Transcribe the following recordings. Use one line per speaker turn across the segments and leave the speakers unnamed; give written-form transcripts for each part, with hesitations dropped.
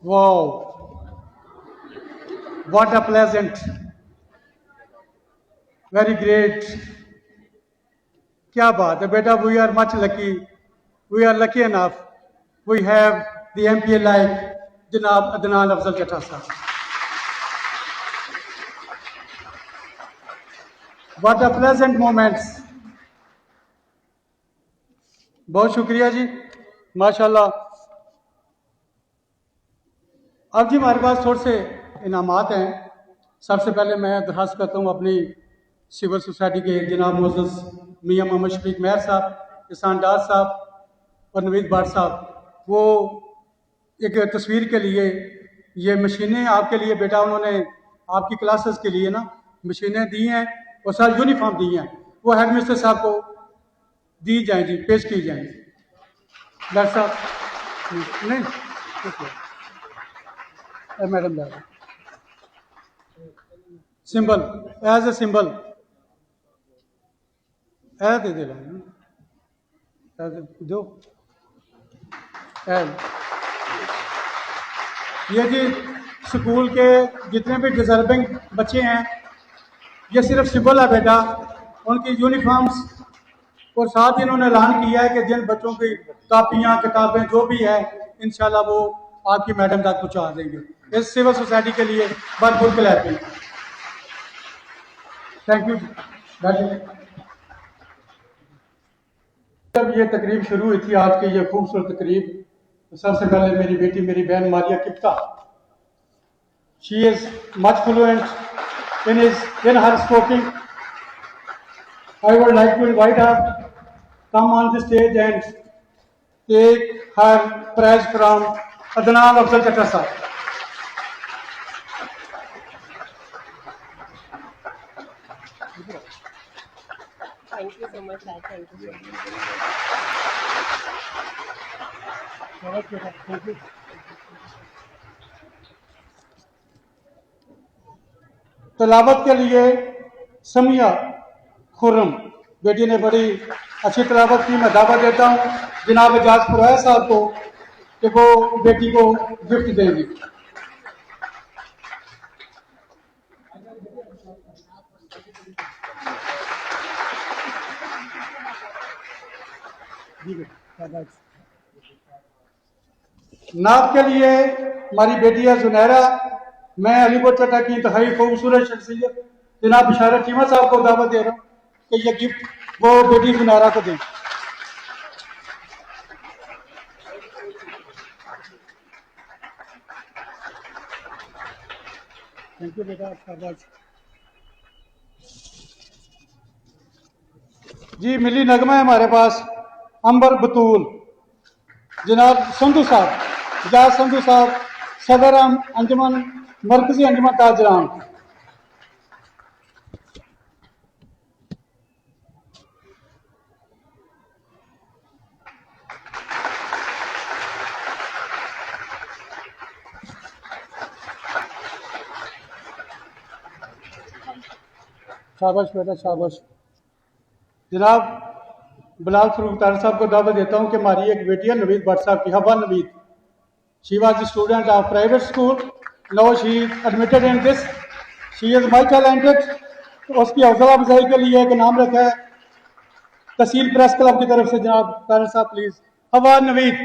Wow, what a pleasant, very great. क्या बात है बेटा, we are much lucky, we are lucky enough. We have the MPA like जनाब अदनान अफजल चट्टा साहब. What a pleasant moments. बहुत शुक्रिया जी, माशाल्लाह. अब जी हमारे पास थोड़े से इनामात हैं. सबसे पहले मैं दरखास्त करता हूँ अपनी सिविल सोसाइटी के जनाब मोअज़्ज़ज़ मियाँ मोहम्मद शफीक महर साहब, एहसान डार साहब और नवीद बाट साहब, वो एक तस्वीर के लिए ये मशीनें आपके लिए बेटा उन्होंने आपकी क्लासेस के लिए ना मशीनें दी हैं और साथ यूनिफॉर्म दी हैं, वो हेड मिस्टर साहब को दी जाएँ जी, पेश की जाएँ. डॉक्टर साहब नहीं, मैडम दादा सिंबल एज ए सिंबल दे दे दो. ये जी स्कूल के जितने भी डिजर्विंग बच्चे हैं, ये सिर्फ सिंबल है बेटा, उनकी यूनिफॉर्म्स. और साथ ही इन्होंने ऐलान किया है कि जिन बच्चों की कापियाँ किताबें जो भी है इंशाल्लाह वो आपकी मैडम तक पहुँचा देंगे. इस सिविल सोसाइटी के लिए भरपूर क्लैपिंग. Thank you. जब ये तकरीब शुरू हुई थी, आज की ये खूबसूरत तकरीब, तो सबसे पहले मेरी बेटी, मेरी बहन मारिया किप्ता, she is much fluent in her speaking. I would like to invite her come on the stage and take her prize from Adnan Afzal Chatta sir.
Thank you so much, sir. Thank you so much.
तलावत के लिए समिया खुर्रम बेटी ने बड़ी अच्छी तलावत की. मैं दावा देता हूँ जनाब एजाज फुरैया साहब को कि वो बेटी को गिफ्ट देंगी. नात के लिए हमारी बेटी है जुनैरा. मैं अलीपुर चट्टा की इंतहाई खूबसूरत शख्सियत जनाब बिशारत चीमा साहब को दावत दे रहा हूँ कि ये गिफ्ट वो बेटी जुनैरा को दें. थैंक यू बेटा. जी मिली नगमा है हमारे पास अंबर बतूल, जनाब संधू साहब, एजाज संधू साहब, सदर अंजमन मरकजी अंजमन ताजरान. शाबाश बेटा शाबाश. जनाब बिलाल फरूक तार साहब को दावत देता हूँ कि हमारी एक बेटी है नवीद भट्ट साहब की, हवा Naveed. She was student of private school, now she admitted in this, she is my talented. उसकी हौसला अफजाई के लिए एक नाम रखा है तहसील प्रेस क्लब की तरफ से. जनाब तार साहब प्लीज. हवा नवीद.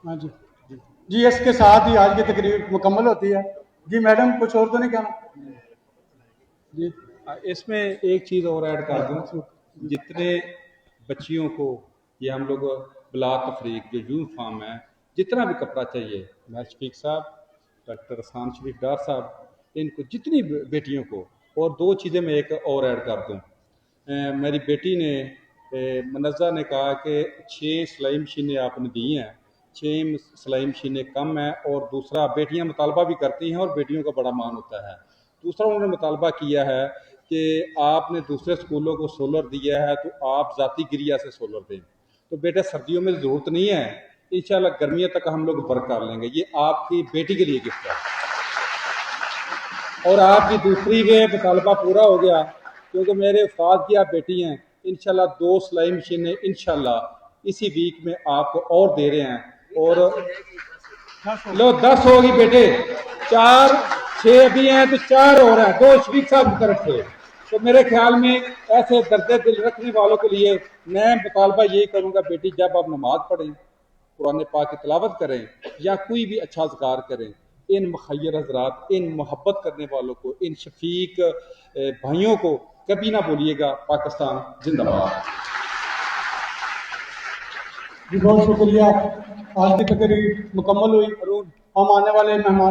हाँ जी जी, इसके साथ ही आज की तकरीर मुकम्मल होती है. जी मैडम कुछ और तो नहीं कहना जी?
इसमें एक चीज़ और ऐड कर दूँ, जितने बच्चियों को ये हम लोग बिला तफरीक जो यूनिफॉर्म है, जितना भी कपड़ा चाहिए, मैं शफीक साहब, डॉक्टर हसान शरीफ डार साहब, इनको जितनी बेटियों को, और दो चीज़ें मैं एक और ऐड कर दूँ. मेरी बेटी ने मनज़्ज़ा ने कहा कि 6 सिलाई मशीनें आपने दी हैं, 6 सिलाई मशीनें कम हैं, और दूसरा बेटियां मुतालबा भी करती हैं और बेटियों का बड़ा मान होता है. दूसरा उन्होंने मुतालबा किया है कि आपने दूसरे स्कूलों को सोलर दिया है तो आप ज़ाती गिरिया से सोलर दें। तो बेटा सर्दियों में ज़रूरत नहीं है, इंशाल्लाह गर्मियों तक हम लोग वर्क कर लेंगे। ये आपकी बेटी के लिए गिफ्ट है और आपकी दूसरी वे मुतालबा पूरा हो गया, क्योंकि मेरे उस्ताद की आप बेटी हैं। इंशाल्लाह 2 सिलाई मशीनें इंशाल्लाह इसी वीक में आपको और दे रहे हैं। और लो 10 होगी बेटे, 4 6 अभी हैं तो 4 और हैं, 2 शफीक साहब की तरफ से। तो मेरे ख्याल में ऐसे दर्द दिल रखने वालों के लिए मैं मुतालबा यही करूँगा, बेटी जब आप नमाज पढ़ें, कुरान पाक की तिलावत करें या कोई भी अच्छा अज़कार करें, इन मुखय्यर हज़रात, इन मोहब्बत करने वालों को, इन शफीक भाइयों को कभी ना बोलिएगा पाकिस्तान जिंदाबाद।
जी बहुत शुक्रिया। आज की तकरीर मुकम्मल हुई। हम आने वाले मेहमान